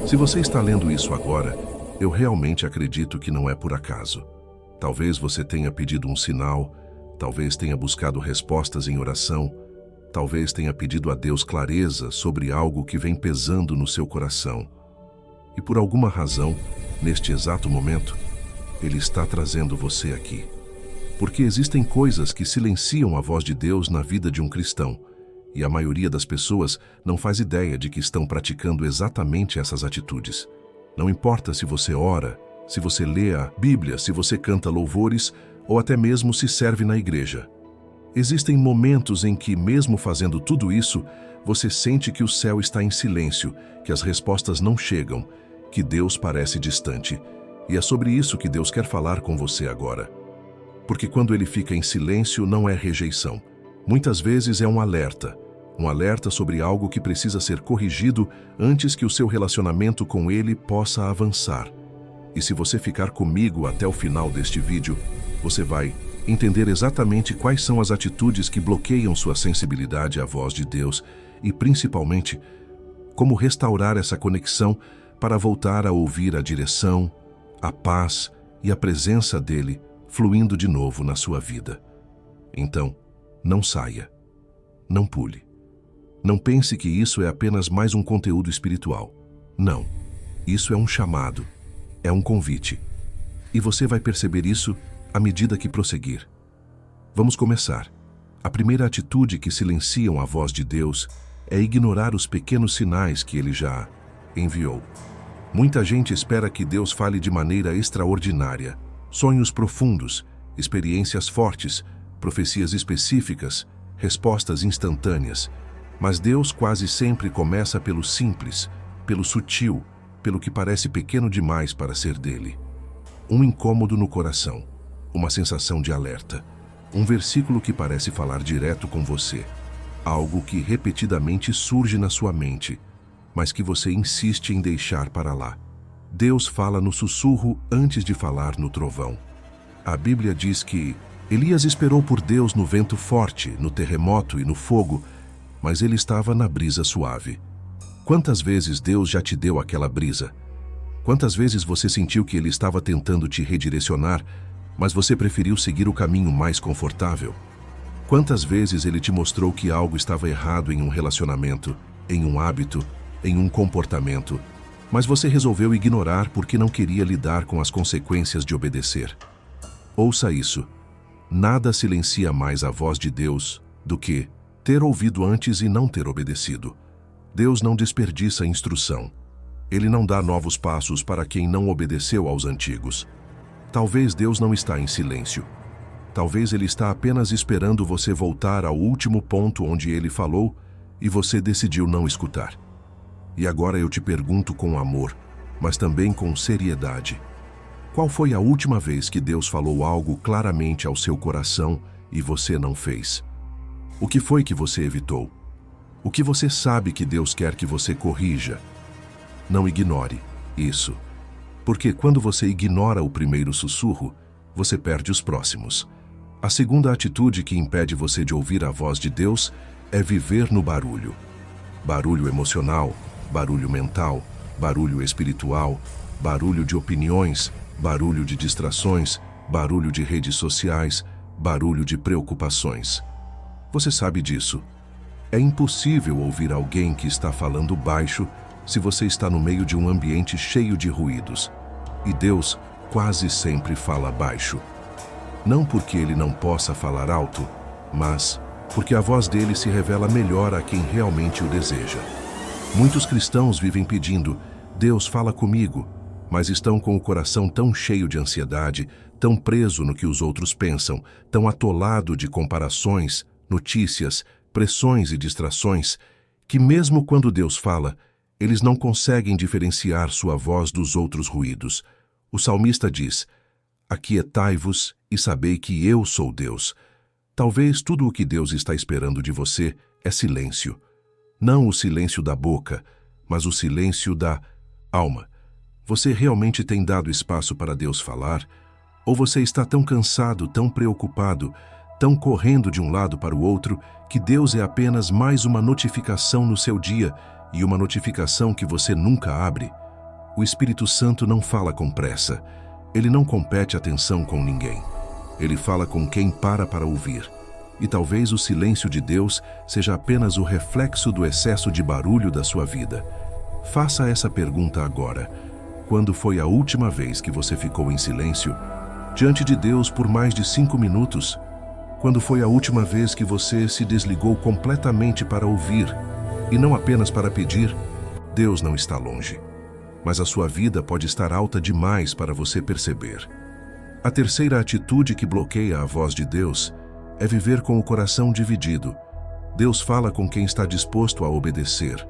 Se você está lendo isso agora, eu realmente acredito que não é por acaso. Talvez você tenha pedido um sinal, talvez tenha buscado respostas em oração, talvez tenha pedido a Deus clareza sobre algo que vem pesando no seu coração. E por alguma razão, neste exato momento, Ele está trazendo você aqui. Porque existem coisas que silenciam a voz de Deus na vida de um cristão, e a maioria das pessoas não faz ideia de que estão praticando exatamente essas atitudes. Não importa se você ora, se você lê a Bíblia, se você canta louvores ou até mesmo se serve na igreja. Existem momentos em que, mesmo fazendo tudo isso, você sente que o céu está em silêncio, que as respostas não chegam, que Deus parece distante. E é sobre isso que Deus quer falar com você agora. Porque quando Ele fica em silêncio, não é rejeição. Muitas vezes é um alerta sobre algo que precisa ser corrigido antes que o seu relacionamento com Ele possa avançar. E se você ficar comigo até o final deste vídeo, você vai entender exatamente quais são as atitudes que bloqueiam sua sensibilidade à voz de Deus e, principalmente, como restaurar essa conexão para voltar a ouvir a direção, a paz e a presença dEle fluindo de novo na sua vida. Então, não saia, não pule. Não pense que isso é apenas mais um conteúdo espiritual. Não, isso é um chamado, é um convite. E você vai perceber isso à medida que prosseguir. Vamos começar. A primeira atitude que silenciam a voz de Deus é ignorar os pequenos sinais que Ele já enviou. Muita gente espera que Deus fale de maneira extraordinária, sonhos profundos, experiências fortes, profecias específicas, respostas instantâneas. Mas Deus quase sempre começa pelo simples, pelo sutil, pelo que parece pequeno demais para ser dele. Um incômodo no coração, uma sensação de alerta, um versículo que parece falar direto com você, algo que repetidamente surge na sua mente, mas que você insiste em deixar para lá. Deus fala no sussurro antes de falar no trovão. A Bíblia diz que Elias esperou por Deus no vento forte, no terremoto e no fogo, mas ele estava na brisa suave. Quantas vezes Deus já te deu aquela brisa? Quantas vezes você sentiu que Ele estava tentando te redirecionar, mas você preferiu seguir o caminho mais confortável? Quantas vezes Ele te mostrou que algo estava errado em um relacionamento, em um hábito, em um comportamento, mas você resolveu ignorar porque não queria lidar com as consequências de obedecer? Ouça isso. Nada silencia mais a voz de Deus do que ter ouvido antes e não ter obedecido. Deus não desperdiça instrução. Ele não dá novos passos para quem não obedeceu aos antigos. Talvez Deus não está em silêncio. Talvez Ele está apenas esperando você voltar ao último ponto onde Ele falou e você decidiu não escutar. E agora eu te pergunto com amor, mas também com seriedade. Qual foi a última vez que Deus falou algo claramente ao seu coração e você não fez? O que foi que você evitou? O que você sabe que Deus quer que você corrija? Não ignore isso, porque quando você ignora o primeiro sussurro, você perde os próximos. A segunda atitude que impede você de ouvir a voz de Deus é viver no barulho. Barulho emocional, barulho mental, barulho espiritual, barulho de opiniões, barulho de distrações, barulho de redes sociais, barulho de preocupações. Você sabe disso. É impossível ouvir alguém que está falando baixo se você está no meio de um ambiente cheio de ruídos. E Deus quase sempre fala baixo. Não porque Ele não possa falar alto, mas porque a voz dele se revela melhor a quem realmente o deseja. Muitos cristãos vivem pedindo, Deus fala comigo, mas estão com o coração tão cheio de ansiedade, tão preso no que os outros pensam, tão atolado de comparações, notícias, pressões e distrações, que mesmo quando Deus fala, eles não conseguem diferenciar sua voz dos outros ruídos. O salmista diz, aquietai-vos e sabei que eu sou Deus. Talvez tudo o que Deus está esperando de você é silêncio. Não o silêncio da boca, mas o silêncio da alma. Você realmente tem dado espaço para Deus falar? Ou você está tão cansado, tão preocupado, tão correndo de um lado para o outro, que Deus é apenas mais uma notificação no seu dia e uma notificação que você nunca abre? O Espírito Santo não fala com pressa. Ele não compete atenção com ninguém. Ele fala com quem para ouvir. E talvez o silêncio de Deus seja apenas o reflexo do excesso de barulho da sua vida. Faça essa pergunta agora. Quando foi a última vez que você ficou em silêncio, diante de Deus por mais de 5 minutos? Quando foi a última vez que você se desligou completamente para ouvir, e não apenas para pedir? Deus não está longe, mas a sua vida pode estar alta demais para você perceber. A terceira atitude que bloqueia a voz de Deus é viver com o coração dividido. Deus fala com quem está disposto a obedecer,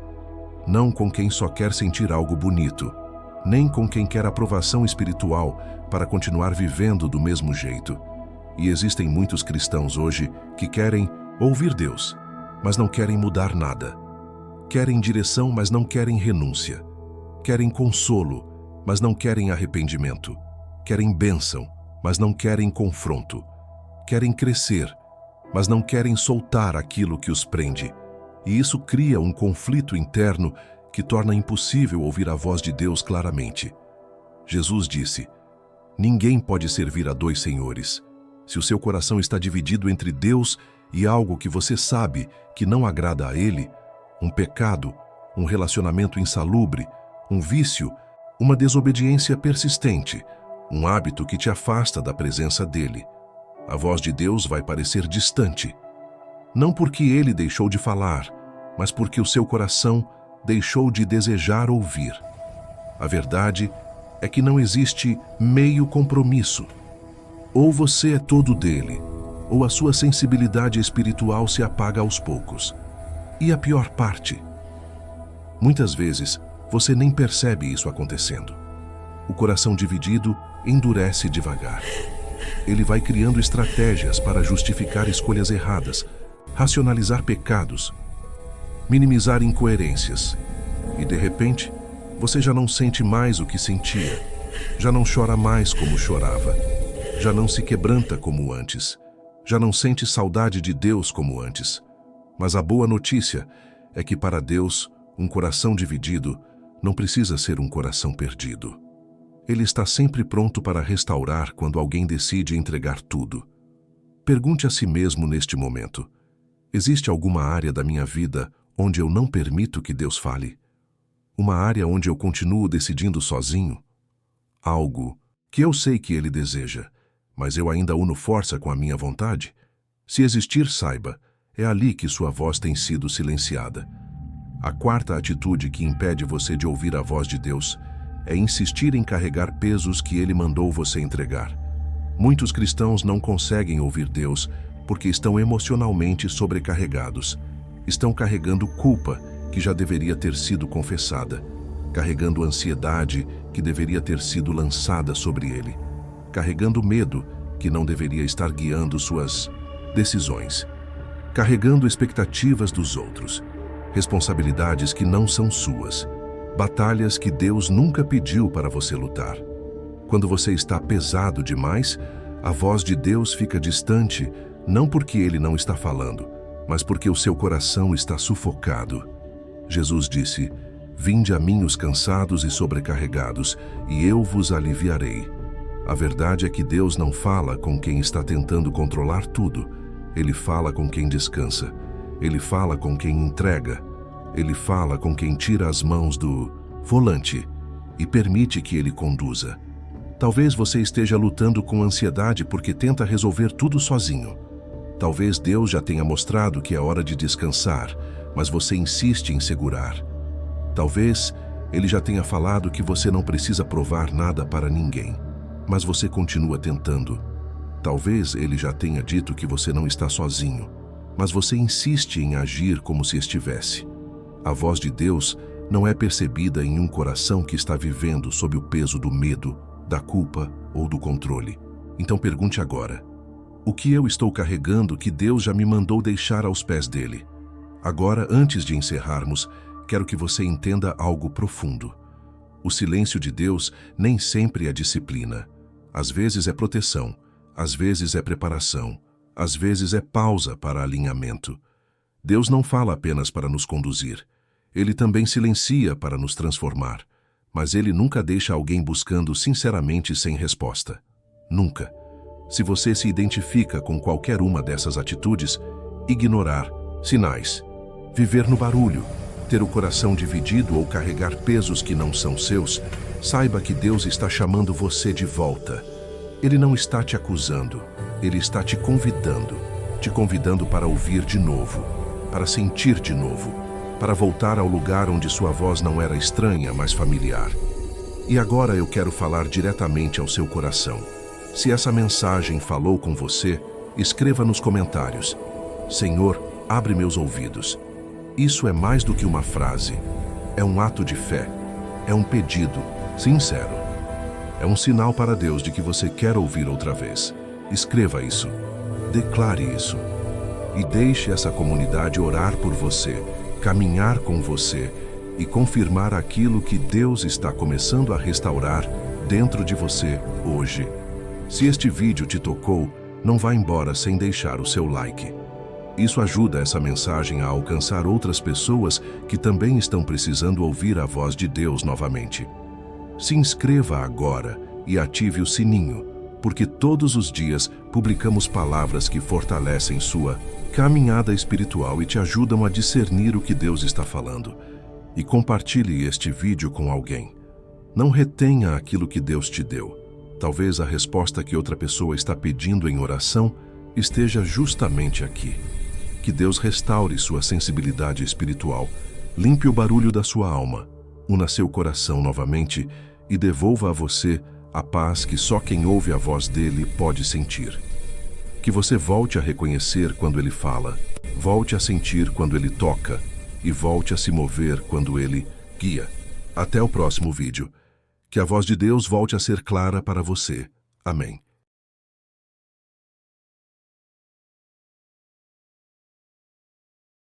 não com quem só quer sentir algo bonito, nem com quem quer aprovação espiritual para continuar vivendo do mesmo jeito. E existem muitos cristãos hoje que querem ouvir Deus, mas não querem mudar nada. Querem direção, mas não querem renúncia. Querem consolo, mas não querem arrependimento. Querem bênção, mas não querem confronto. Querem crescer, mas não querem soltar aquilo que os prende. E isso cria um conflito interno que torna impossível ouvir a voz de Deus claramente. Jesus disse: ninguém pode servir a 2 senhores. Se o seu coração está dividido entre Deus e algo que você sabe que não agrada a Ele, um pecado, um relacionamento insalubre, um vício, uma desobediência persistente, um hábito que te afasta da presença dEle, a voz de Deus vai parecer distante. Não porque Ele deixou de falar, mas porque o seu coração deixou de desejar ouvir. A verdade é que não existe meio compromisso. Ou você é todo dele, ou a sua sensibilidade espiritual se apaga aos poucos. E a pior parte? Muitas vezes, você nem percebe isso acontecendo. O coração dividido endurece devagar. Ele vai criando estratégias para justificar escolhas erradas, racionalizar pecados, minimizar incoerências. E de repente, você já não sente mais o que sentia, já não chora mais como chorava, já não se quebranta como antes, já não sente saudade de Deus como antes. Mas a boa notícia é que para Deus, um coração dividido não precisa ser um coração perdido. Ele está sempre pronto para restaurar quando alguém decide entregar tudo. Pergunte a si mesmo neste momento: existe alguma área da minha vida onde eu não permito que Deus fale? Uma área onde eu continuo decidindo sozinho? Algo que eu sei que Ele deseja, mas eu ainda uno força com a minha vontade? Se existir, saiba, é ali que sua voz tem sido silenciada. A quarta atitude que impede você de ouvir a voz de Deus é insistir em carregar pesos que Ele mandou você entregar. Muitos cristãos não conseguem ouvir Deus porque estão emocionalmente sobrecarregados. Estão carregando culpa que já deveria ter sido confessada, carregando ansiedade que deveria ter sido lançada sobre Ele, carregando medo que não deveria estar guiando suas decisões, carregando expectativas dos outros, responsabilidades que não são suas, batalhas que Deus nunca pediu para você lutar. Quando você está pesado demais, a voz de Deus fica distante, não porque Ele não está falando, mas porque o seu coração está sufocado. Jesus disse: vinde a mim os cansados e sobrecarregados, e eu vos aliviarei. A verdade é que Deus não fala com quem está tentando controlar tudo. Ele fala com quem descansa. Ele fala com quem entrega. Ele fala com quem tira as mãos do volante e permite que Ele conduza. Talvez você esteja lutando com ansiedade porque tenta resolver tudo sozinho. Talvez Deus já tenha mostrado que é hora de descansar, mas você insiste em segurar. Talvez Ele já tenha falado que você não precisa provar nada para ninguém, mas você continua tentando. Talvez Ele já tenha dito que você não está sozinho, mas você insiste em agir como se estivesse. A voz de Deus não é percebida em um coração que está vivendo sob o peso do medo, da culpa ou do controle. Então pergunte agora: o que eu estou carregando que Deus já me mandou deixar aos pés dele? Agora, antes de encerrarmos, quero que você entenda algo profundo. O silêncio de Deus nem sempre é disciplina. Às vezes é proteção, às vezes é preparação, às vezes é pausa para alinhamento. Deus não fala apenas para nos conduzir. Ele também silencia para nos transformar. mas Ele nunca deixa alguém buscando sinceramente sem resposta. Nunca. Se você se identifica com qualquer uma dessas atitudes, ignorar sinais, viver no barulho, ter o coração dividido ou carregar pesos que não são seus, saiba que Deus está chamando você de volta. Ele não está te acusando, Ele está te convidando para ouvir de novo, para sentir de novo, para voltar ao lugar onde sua voz não era estranha, mas familiar. E agora eu quero falar diretamente ao seu coração. Se essa mensagem falou com você, escreva nos comentários: Senhor, abre meus ouvidos. Isso é mais do que uma frase. É um ato de fé. É um pedido sincero. É um sinal para Deus de que você quer ouvir outra vez. Escreva isso. Declare isso. E deixe essa comunidade orar por você, caminhar com você e confirmar aquilo que Deus está começando a restaurar dentro de você hoje. Se este vídeo te tocou, não vá embora sem deixar o seu like. Isso ajuda essa mensagem a alcançar outras pessoas que também estão precisando ouvir a voz de Deus novamente. Se inscreva agora e ative o sininho, porque todos os dias publicamos palavras que fortalecem sua caminhada espiritual e te ajudam a discernir o que Deus está falando. E compartilhe este vídeo com alguém. Não retenha aquilo que Deus te deu. Talvez a resposta que outra pessoa está pedindo em oração esteja justamente aqui. Que Deus restaure sua sensibilidade espiritual, limpe o barulho da sua alma, una seu coração novamente e devolva a você a paz que só quem ouve a voz dele pode sentir. Que você volte a reconhecer quando ele fala, volte a sentir quando ele toca e volte a se mover quando ele guia. Até o próximo vídeo. Que a voz de Deus volte a ser clara para você. Amém.